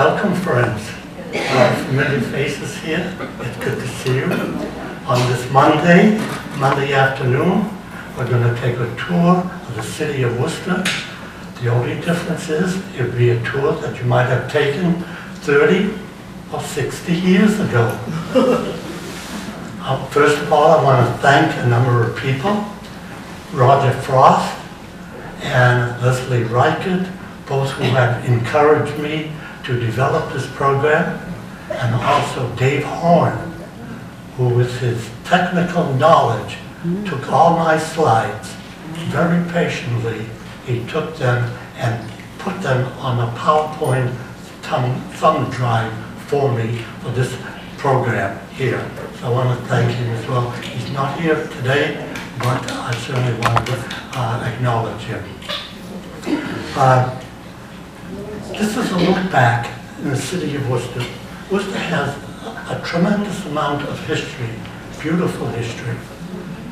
Welcome, friends. Familiar faces here. It's good to see you. On this Monday afternoon, we're going to take a tour of the city of Worcester. The only difference is it would be a tour that you might have taken 30 or 60 years ago. First of all, I want to thank a number of people. Roger Frost and Leslie Reichert, both who have encouraged me to develop this program, and also Dave Horn, who with his technical knowledge took all my slides very patiently. He took them and put them on a PowerPoint thumb drive for me for this program here. So I want to thank him as well. He's not here today, but I certainly want to acknowledge him. This is a look back in the city of Worcester. Worcester has a tremendous amount of history, beautiful history.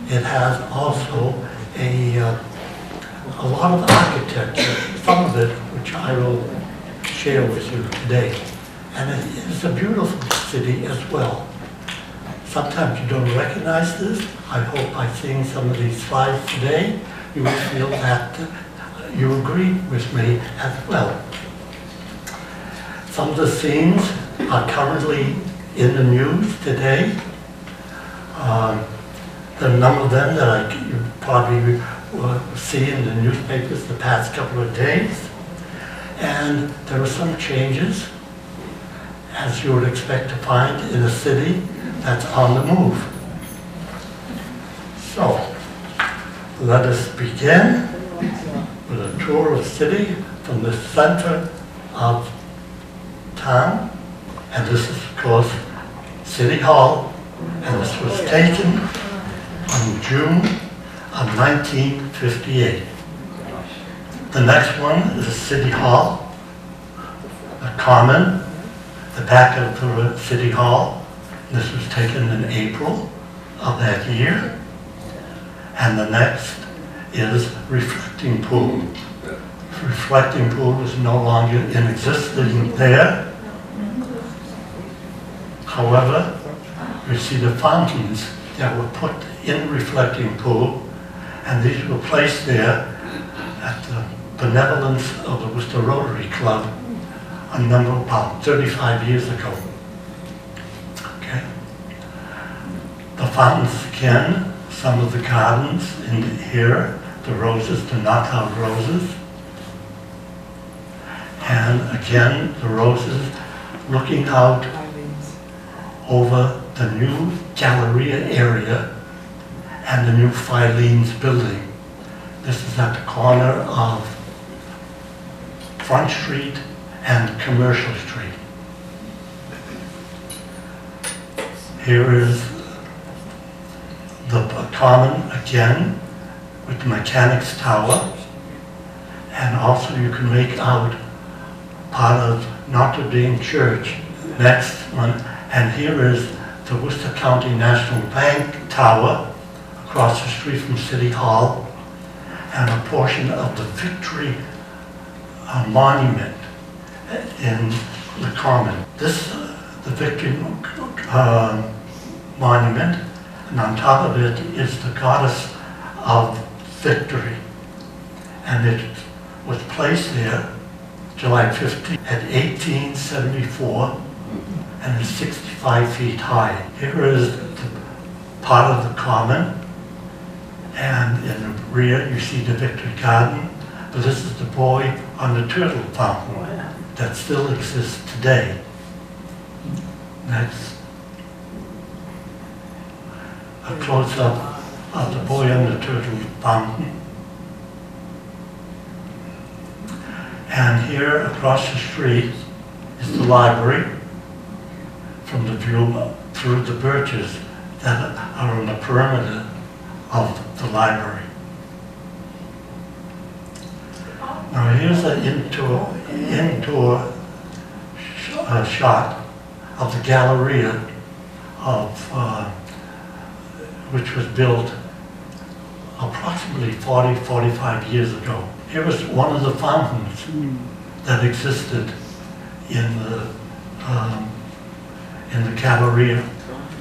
It has also a lot of architecture, some of it which I will share with you today. And it is a beautiful city as well. Sometimes you don't recognize this. I hope by seeing some of these slides today, you will feel that you agree with me as well. Some of the scenes are currently in the news today. There are a number of them that you probably will see in the newspapers the past couple of days. And there are some changes, as you would expect to find in a city that's on the move. So, let us begin with a tour of the city from the center of town. And this is, of course, City Hall, and this was taken in June of 1958. The next one is City Hall, the Common, the back of the City Hall. This was taken in April of that year. And the next is Reflecting Pool. Reflecting Pool is no longer in existence there. However, you see the fountains that were put in Reflecting Pool, and these were placed there at the benevolence of the Worcester Rotary Club about 35 years ago. Okay. The fountains again, some of the gardens in here, the roses, the knockout roses, and again the roses looking out over the new Galleria area and the new Filene's building. This is at the corner of Front Street and Commercial Street. Here is the Common again with the Mechanics Tower, and also you can make out part of Notre Dame Church, next one. And here is the Worcester County National Bank Tower across the street from City Hall, and a portion of the Victory Monument in the Common. This the Victory Monument, and on top of it is the Goddess of Victory. And it was placed there July 15th at 1874. And it's 65 feet high. Here is the part of the Common, and in the rear you see the Victory Garden, but this is the boy on the turtle fountain that still exists today. Next. A close-up of the boy on the turtle fountain. And here across the street is the library, from the view through the birches that are on the perimeter of the library. Now here's an indoor shot of the Galleria which was built approximately 40-45 years ago. Here was one of the fountains that existed in the Galleria.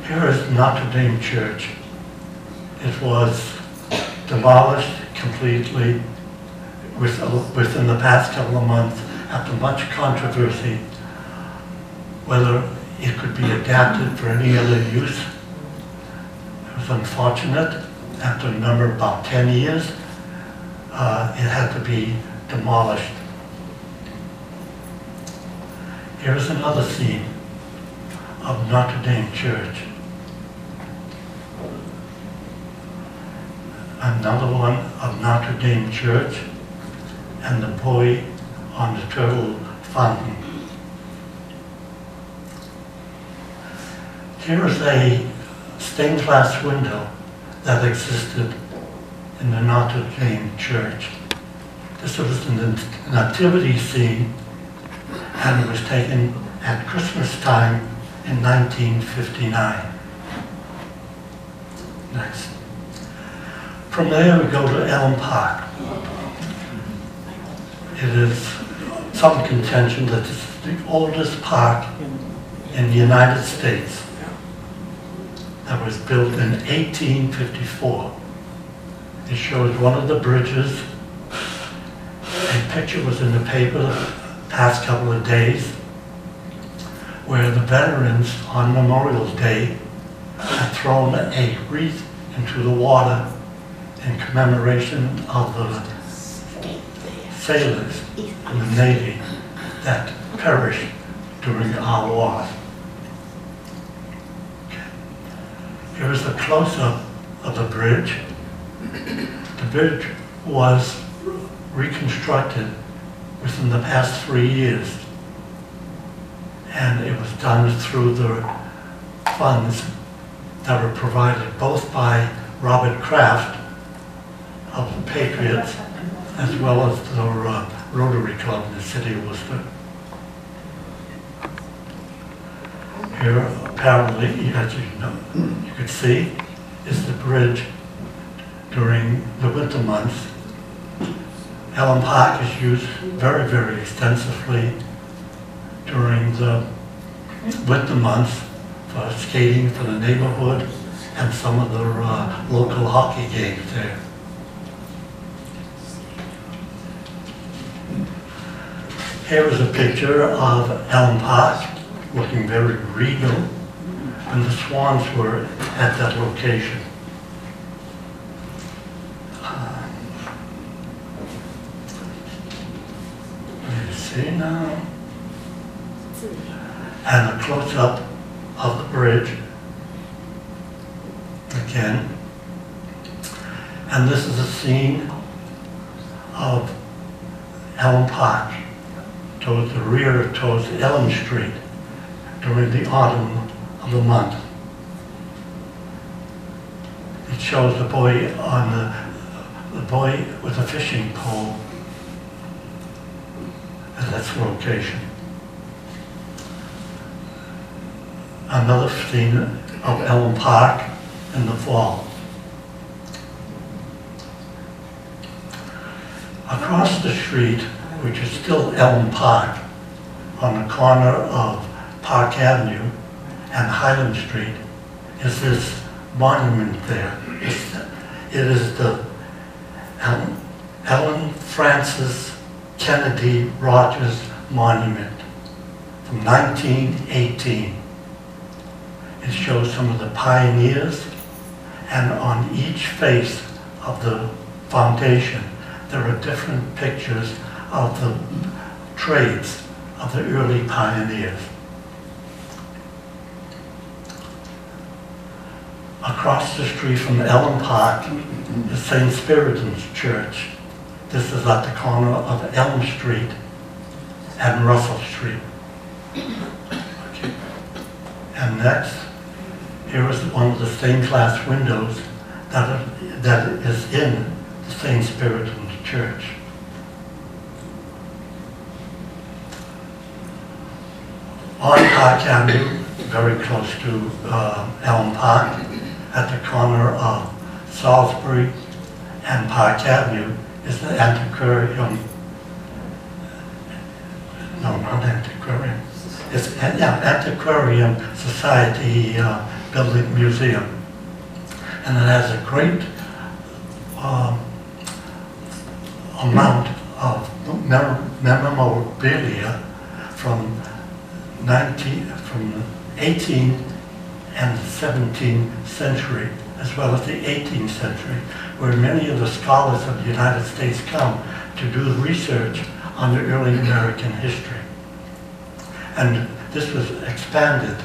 Here is Notre Dame Church. It was demolished completely within the past couple of months after much controversy whether it could be adapted for any other use. It was unfortunate. After a number, about 10 years, it had to be demolished. Here's another scene of Notre Dame Church. Another one of Notre Dame Church and the boy on the turtle fountain. Here is a stained glass window that existed in the Notre Dame Church. This was a nativity scene, and it was taken at Christmas time in 1959. Next. From there we go to Elm Park. It is some contention that this is the oldest park in the United States that was built in 1854. It shows one of the bridges. A picture was in the paper the past couple of days where the veterans on Memorial Day had thrown a wreath into the water in commemoration of the sailors in the Navy that perished during our war. Here is a close-up of the bridge. The bridge was reconstructed within the past 3 years, and it was done through the funds that were provided both by Robert Kraft of the Patriots as well as the Rotary Club in the city of Worcester. Here, apparently, as you could see, is the bridge during the winter months. Elm Park is used very, very extensively during the winter months for skating for the neighborhood and some of the local hockey games there. Here is a picture of Elm Park, looking very regal, when the Swans were at that location. You see now? And a close-up of the bridge, again. And this is a scene of Elm Park, towards the rear, towards Elm Street, during the autumn of the month. It shows the boy on the boy with a fishing pole at its location. Another scene of Elm Park in the fall. Across the street, which is still Elm Park, on the corner of Park Avenue and Highland Street, is this monument there. It is the Ellen Frances Kennedy Rogers Monument from 1918. It shows some of the pioneers, and on each face of the foundation there are different pictures of the trades of the early pioneers. Across the street from Elm Park is St. Spiriton's Church. This is at the corner of Elm Street and Russell Street. Okay. And next, here is one of the stained glass windows that is in the St. Spiriton's Church. On Park Avenue, very close to Elm Park, at the corner of Salisbury and Park Avenue, is the antiquarium No, not antiquarian. It's Antiquarian Society Building Museum. And it has a great amount of memorabilia from 18th and 17th century, as well as the 18th century, where many of the scholars of the United States come to do research on the early American history. And this was expanded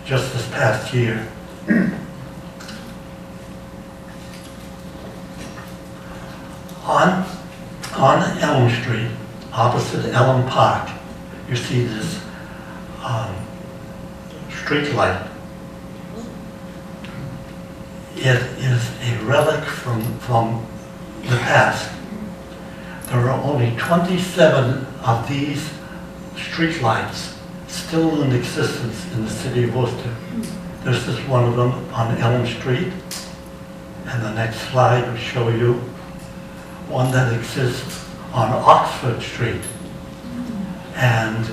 just this past year. On Elm Street, opposite Elm Park, you see this street light. It is a relic from the past. There are only 27 of these street lights still in existence in the city of Worcester. This is one of them on Elm Street. And the next slide will show you one that exists on Oxford Street. And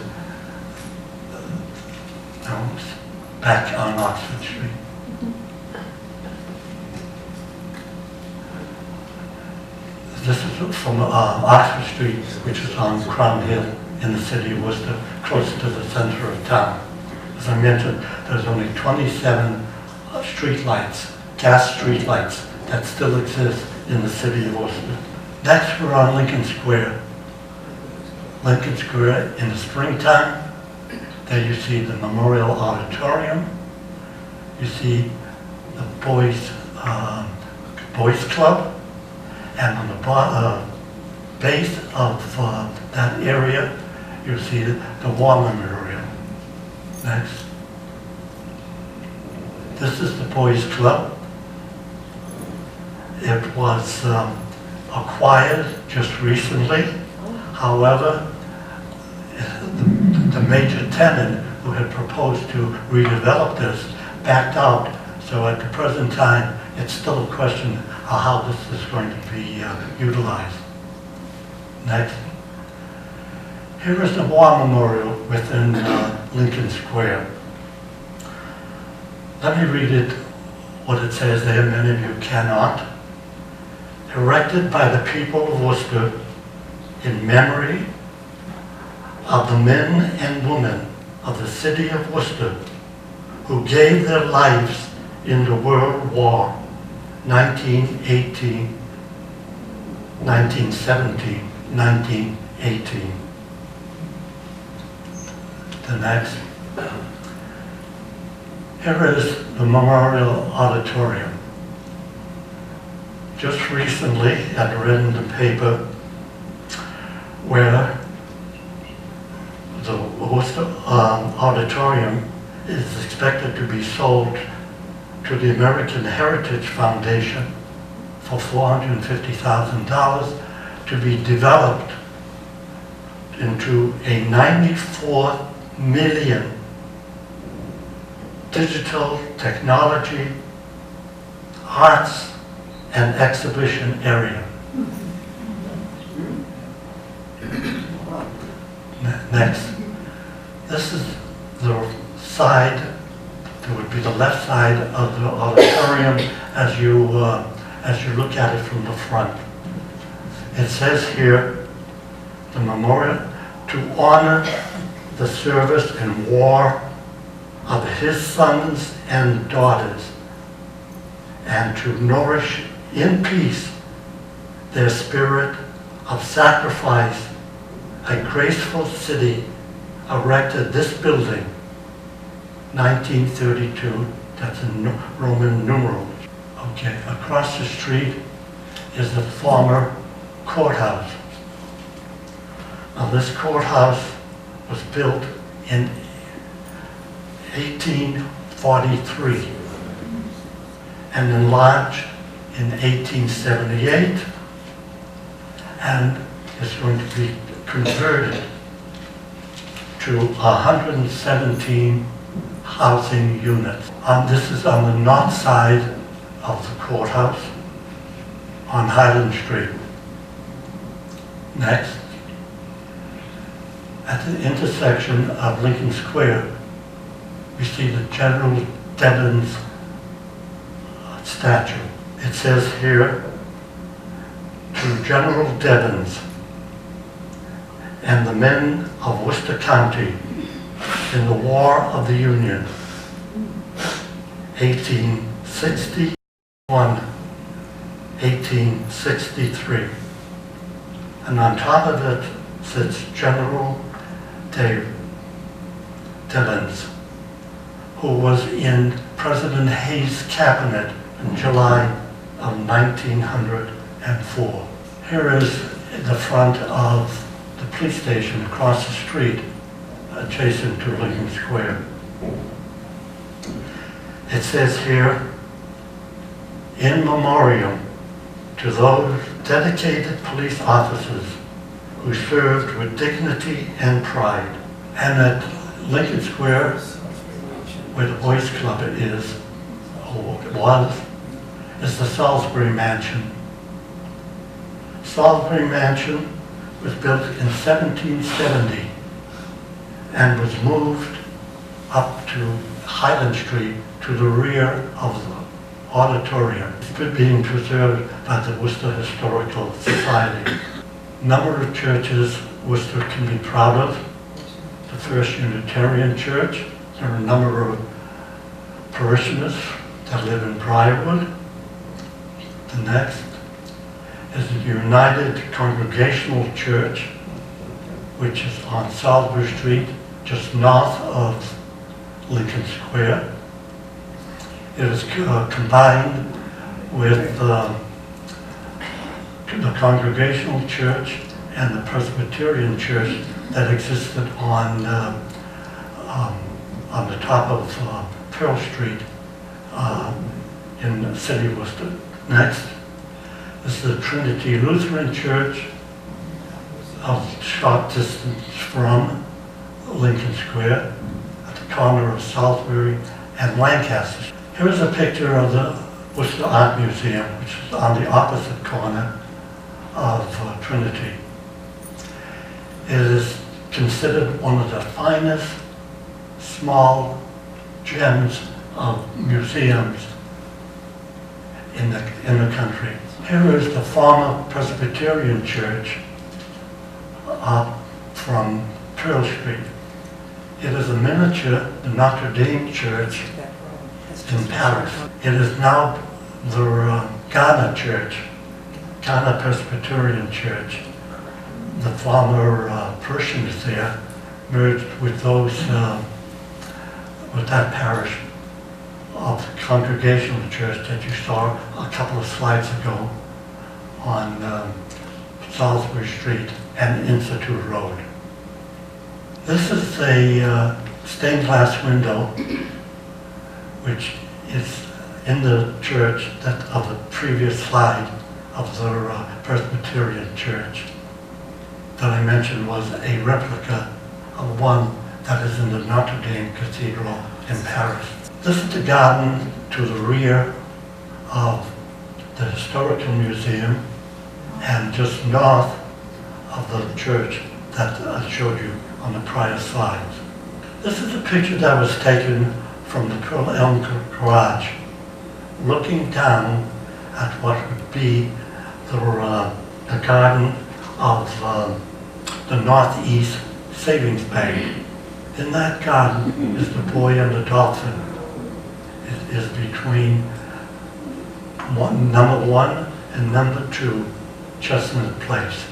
back on Oxford Street. This is from Oxford Street, which is on Crown Hill in the city of Worcester, close to the center of town. As I mentioned, there's only 27 street lights, gas street lights, that still exist in the city of Worcester. Next, we're on Lincoln Square. Lincoln Square in the springtime. There you see the Memorial Auditorium. You see the Boys Club. And on the base of that area, you see the War Memorial. Next. This is the Boys Club. It was acquired just recently. However, the major tenant who had proposed to redevelop this backed out. So at the present time, it's still a question of how this is going to be utilized. Next. Here is the War Memorial within Lincoln Square. Let me read it, what it says there, many of you cannot. Erected by the people of Worcester in memory of the men and women of the city of Worcester who gave their lives in the World War 1918, 1917, 1918. The next. Here is the Memorial Auditorium. Just recently, I read in the paper where the Worcester Auditorium is expected to be sold to the American Heritage Foundation for $450,000 to be developed into a 94 million digital technology, arts, and exhibition area. Next. This is the side, it would be the left side of the auditorium as you look at it from the front. It says here, the memorial to honor the service and war of his sons and daughters, and to nourish in peace their spirit of sacrifice, a graceful city erected this building, 1932, that's in Roman numerals. Okay, across the street is the former courthouse. Now this courthouse was built in 1843 and enlarged in 1878 and is going to be converted to 117 housing units. This is on the north side of the courthouse on Highland Street. Next. At the intersection of Lincoln Square, we see the General Devon's statue. It says here, to General Devon's and the men of Worcester County in the War of the Union, 1861, 1863. And on top of it sits General Devon's, who was in President Hayes' cabinet in July of 1904. Here is the front of the police station across the street, adjacent to Lincoln Square. It says here, in memoriam to those dedicated police officers who served with dignity and pride. And at Lincoln Square, where the Boys Club is, or was, is the Salisbury Mansion. Salisbury Mansion was built in 1770 and was moved up to Highland Street to the rear of the auditorium. It's being preserved by the Worcester Historical Society. Number of churches Worcester can be proud of. The First Unitarian Church. There are a number of parishioners that live in Briarwood. The next is the United Congregational Church, which is on Salisbury Street, just north of Lincoln Square. It is combined with the Congregational Church and the Presbyterian Church that existed on the top of Pearl Street in the city of Worcester. Next is the Trinity Lutheran Church, a short distance from Lincoln Square, at the corner of Salisbury and Lancaster. Here's a picture of the Worcester Art Museum, which is on the opposite corner of Trinity. It is considered one of the finest small gems of museums in the country. Here is the former Presbyterian Church up from Pearl Street. It is a miniature Notre Dame Church in Paris. It is now the Ghana Church, Ghana Presbyterian Church. The former parishioners there merged with those, with that parish of the Congregational Church that you saw a couple of slides ago on Salisbury Street and Institute Road. This is a stained glass window which is in the church that of the previous slide of the Presbyterian Church that I mentioned was a replica of one that is in the Notre Dame Cathedral in Paris. This is the garden to the rear of the Historical Museum and just north of the church that I showed you on the prior slides. This is a picture that was taken from the Pearl Elm Garage, looking down at what would be the garden of the Northeast Savings Bank. In that garden is the Boy and the Dolphin. It is between number 1 and number 2 Chestnut Place.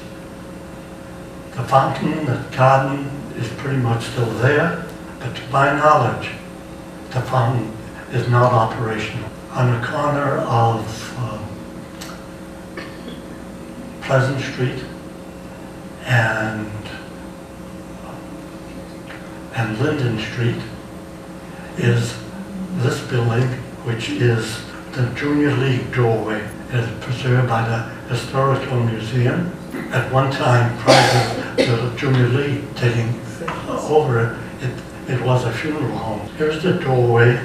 The fountain, the garden is pretty much still there, but to my knowledge, the fountain is not operational. On the corner of Pleasant Street and Linden Street is this building, which is the Junior League doorway. It is preserved by the Historical Museum. At one time, prior to the Junior League taking over it was a funeral home. Here's the doorway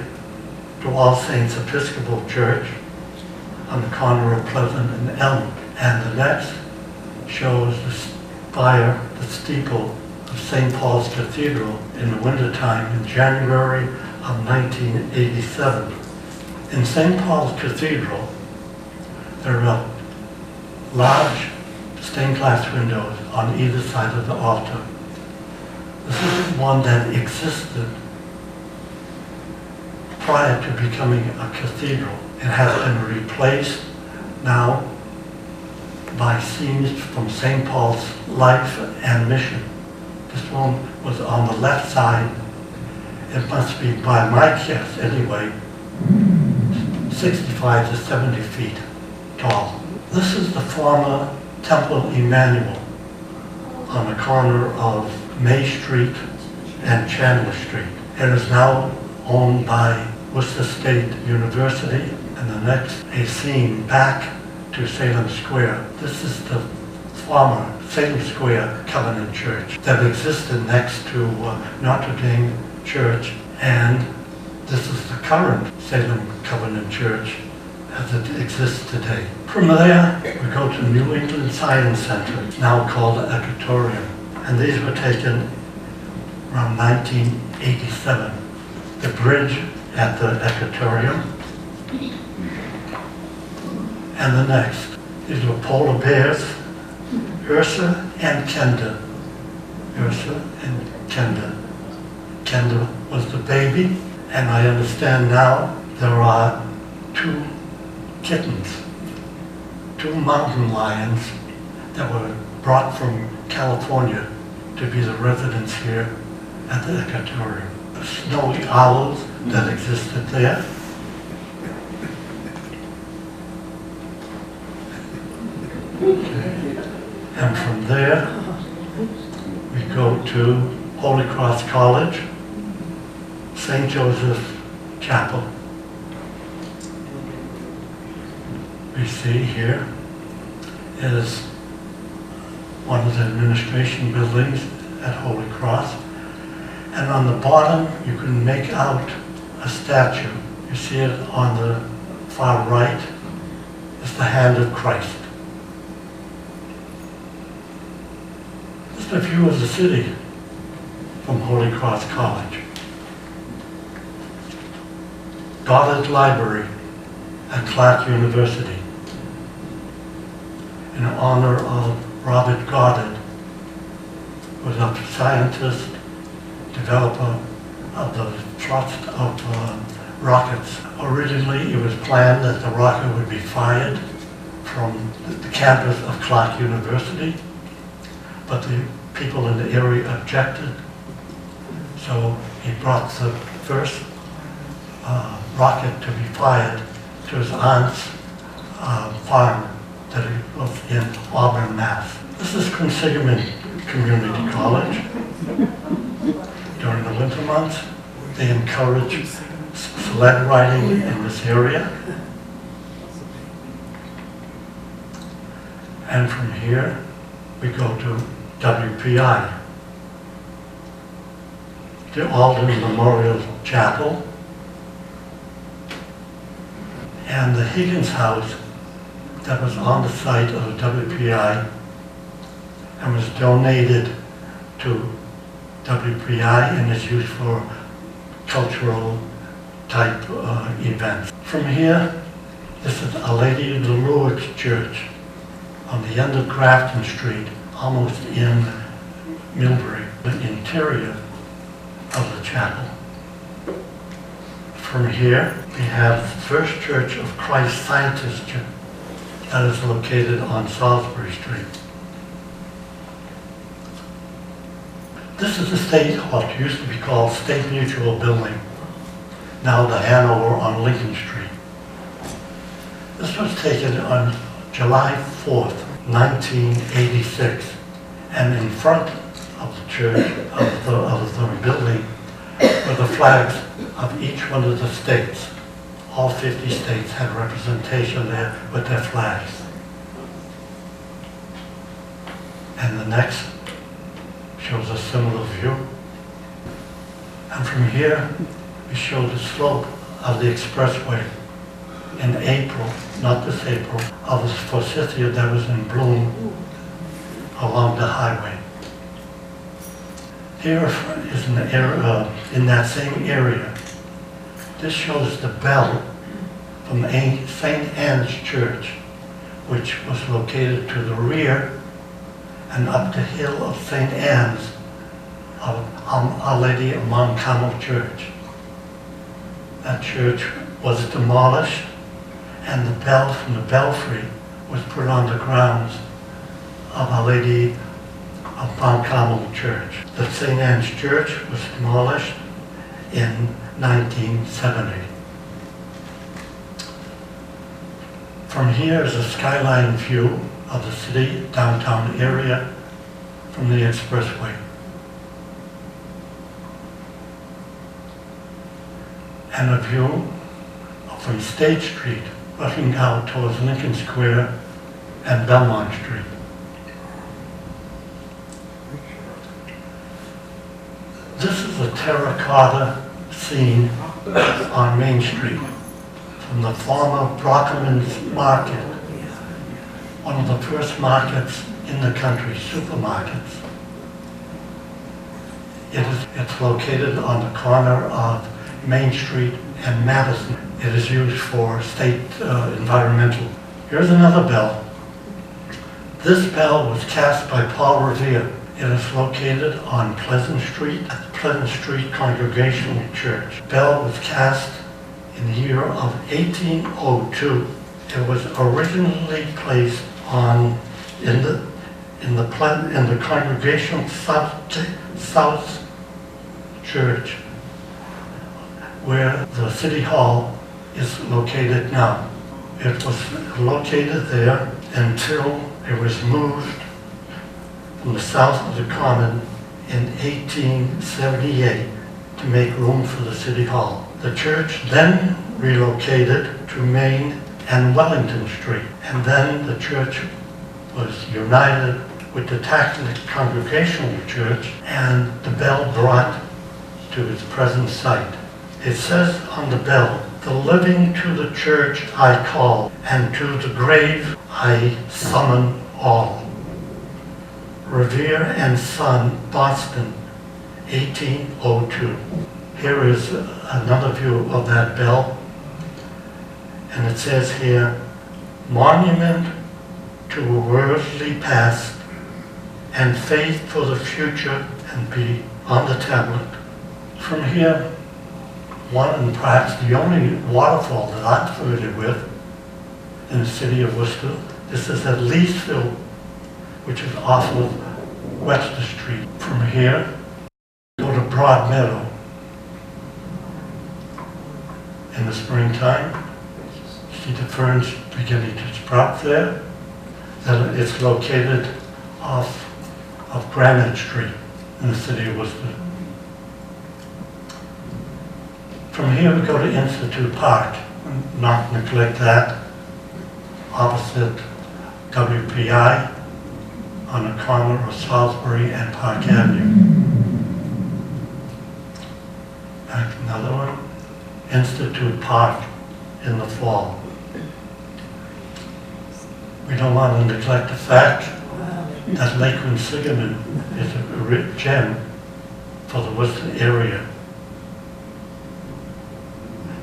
to All Saints Episcopal Church on the corner of Pleasant and Elm. And the next shows the spire, the steeple of St. Paul's Cathedral in the wintertime in January of 1987. In St. Paul's Cathedral, there are large stained glass windows on either side of the altar. This is one that existed prior to becoming a cathedral. It has been replaced now by scenes from St. Paul's life and mission. This one was on the left side. It must be, by my guess anyway, 65 to 70 feet tall. This is the former Temple Emmanuel on the corner of May Street and Chandler Street. It is now owned by Worcester State University, and the next a scene back to Salem Square. This is the former Salem Square Covenant Church that existed next to Notre Dame Church, and this is the current Salem Covenant Church as it exists today. From there, we go to New England Science Center, now called the Pictorial, and these were taken around 1987. The bridge at the Pictorial, and the next. These were polar bears, Ursa and Kenda. Ursa and Kenda. Kenda was the baby, and I understand now there are 2 kittens, 2 mountain lions that were brought from California to be the residents here at the Pictorial. The snowy owls that existed there. Okay. And from there, we go to Holy Cross College, St. Joseph Chapel. We see here is one of the administration buildings at Holy Cross. And on the bottom, you can make out a statue. You see it on the far right. It's the hand of Christ. Just a view of the city from Holy Cross College. Goddard Library at Clark University in honor of Robert Goddard, who was a scientist, developer of the thrust of rockets. Originally, it was planned that the rocket would be fired from the campus of Clark University, but the people in the area objected, so he brought the first rocket to be fired to his aunt's farm that was in Auburn, Mass. This is Quinsigamond Community College. During the winter months, they encourage sled riding in this area. And from here, we go to WPI, the Alden Memorial Chapel, and the Higgins House that was on the site of the WPI and was donated to WPI and is used for cultural type events. From here, this is Our Lady of the Lourdes Church on the end of Grafton Street, almost in Millbury, the interior of the chapel. From here, we have the First Church of Christ Scientist Church that is located on Salisbury Street. This is the state, what used to be called State Mutual Building, now the Hanover on Lincoln Street. This was taken on July 4th, 1986, and in front of the church, of the building, were the flags of each one of the states. All 50 states had representation there with their flags. And the next shows a similar view. And from here, we show the slope of the expressway in April, not this April, of the forsythia that was in bloom along the highway. Here is an area, in that same area. This shows the bell from St. Anne's Church, which was located to the rear and up the hill of St. Anne's of Our Lady of Mount Carmel Church. That church was demolished, and the bell from the belfry was put on the grounds of Our Lady of Mount Carmel Church. The St. Anne's Church was demolished in 1970. From here is a skyline view of the city downtown area from the expressway. And a view from State Street looking out towards Lincoln Square and Belmont Street. This is a terracotta scene on Main Street from the former Brockman's Market, one of the first markets in the country, supermarkets. It's located on the corner of Main Street and Madison. It is used for state environmental. Here's another bell. This bell was cast by Paul Revere. It is located on Pleasant Street at the Pleasant Street Congregational Church. Bell was cast in the year of 1802. It was originally placed in the Congregational South Church, where the City Hall is located now. It was located there until it was moved from the south of the Common in 1878 to make room for the City Hall. The church then relocated to Main and Wellington Street, and then the church was united with the Catholic Congregational Church, and the bell brought to its present site. It says on the bell, "The living to the church I call, and to the grave I summon all." Revere and Son, Boston, 1802. Here is another view of that bell, and it says here, "Monument to a worldly past, and faith for the future, and be on the tablet." From here, one and perhaps the only waterfall that I'm familiar with in the city of Worcester, this is at Leesville, which is off of Worcester Street. From here, go to Broad Meadow. In the springtime, see the ferns beginning to sprout there. Then it's located off of Granite Street in the city of Worcester. From here we go to Institute Park, not neglect that, opposite WPI on the corner of Salisbury and Park Avenue. And another one, Institute Park in the fall. We don't want to neglect the fact that Lake Winsigamon is a rich gem for the Worcester area.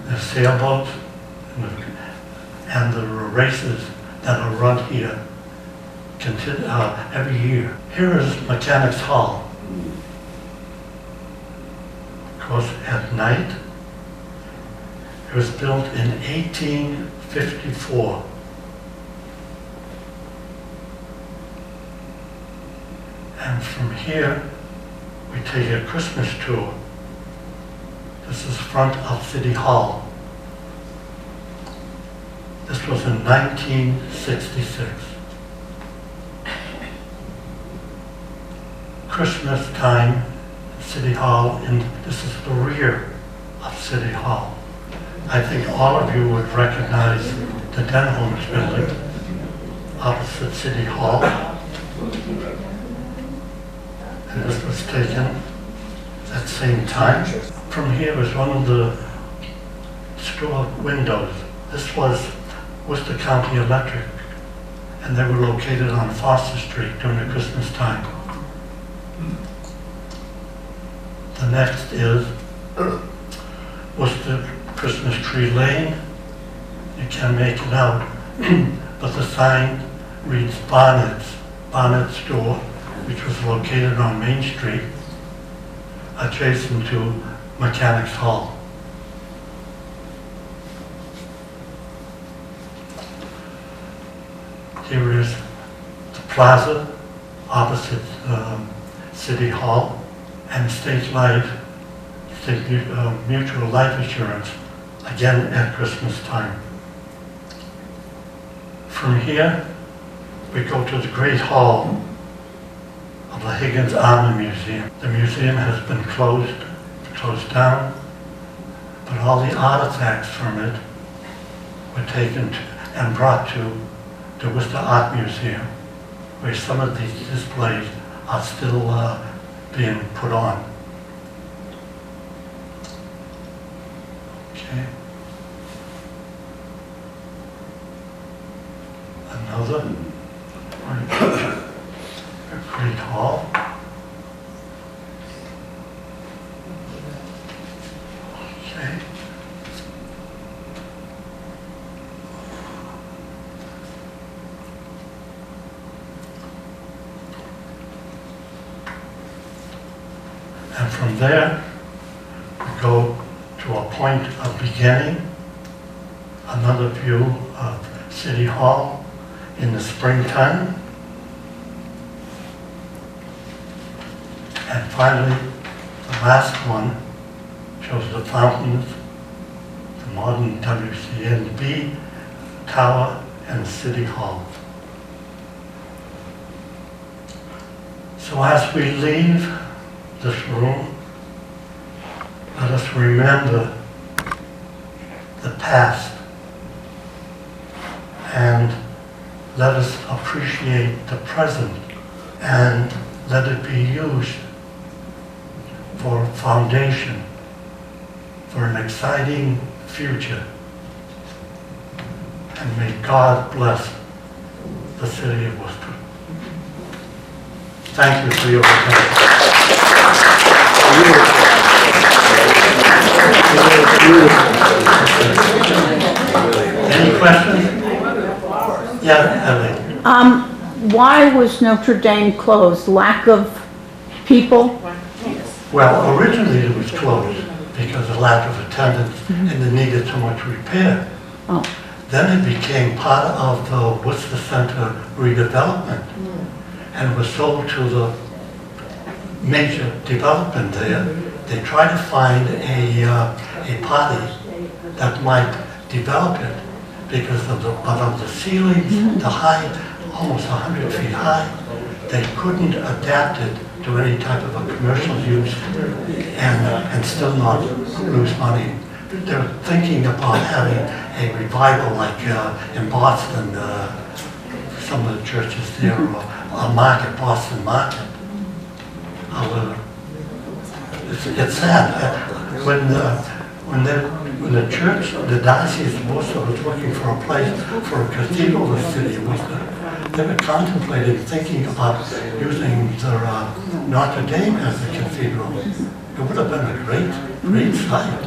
The sailboats and the races that are run here continue every year. Here is Mechanics Hall. Of course, at night, it was built in 1854. And from here, we take a Christmas tour. This is front of City Hall. This was in 1966. Christmas time, City Hall, and this is the rear of City Hall. I think all of you would recognize the Denholmes building opposite City Hall. And this was taken at that same time. From here was one of the store windows. This was Worcester County Electric, and they were located on Foster Street during the Christmas time. The next is Worcester Christmas Tree Lane. You can make it out, but the sign reads Barnett's Store, which was located on Main Street, adjacent to Mechanics Hall. Here is the plaza opposite City Hall and State Mutual Life Insurance, again at Christmas time. From here, we go to the Great Hall of the Higgins Army Museum. The museum has been closed down, but all the artifacts from it were taken and brought to the Worcester Art Museum, where some of these displays are still being put on. Okay. Another great hall. Okay. And from there, we go to a point of beginning, another view of City Hall in the springtime. And finally, the last one shows the fountains, the modern WCNB Tower, and City Hall. So as we leave this room, let us remember the past and let us appreciate the present and let it be used for foundation for an exciting future. And may God bless the city of Worcester. Thank you for your attention. Any questions? Yeah, Ellie. Why was Notre Dame closed? Lack of people? Well, originally it was closed because of lack of attendance and it needed too much repair. Oh. Then it became part of the Worcester Center redevelopment and was sold to the major development there. They tried to find a party that might develop it because of the ceilings, the height, almost 100 feet high. They couldn't adapt it to any type of a commercial use and still not lose money. They're thinking about having a revival like in Boston, some of the churches there, or a market, Boston Market. However, it's sad. When the church, the diocese of Worcester was looking for a place for a cathedral in the city of Worcester, they were contemplating thinking about using the Notre Dame as a cathedral. It would have been a great site.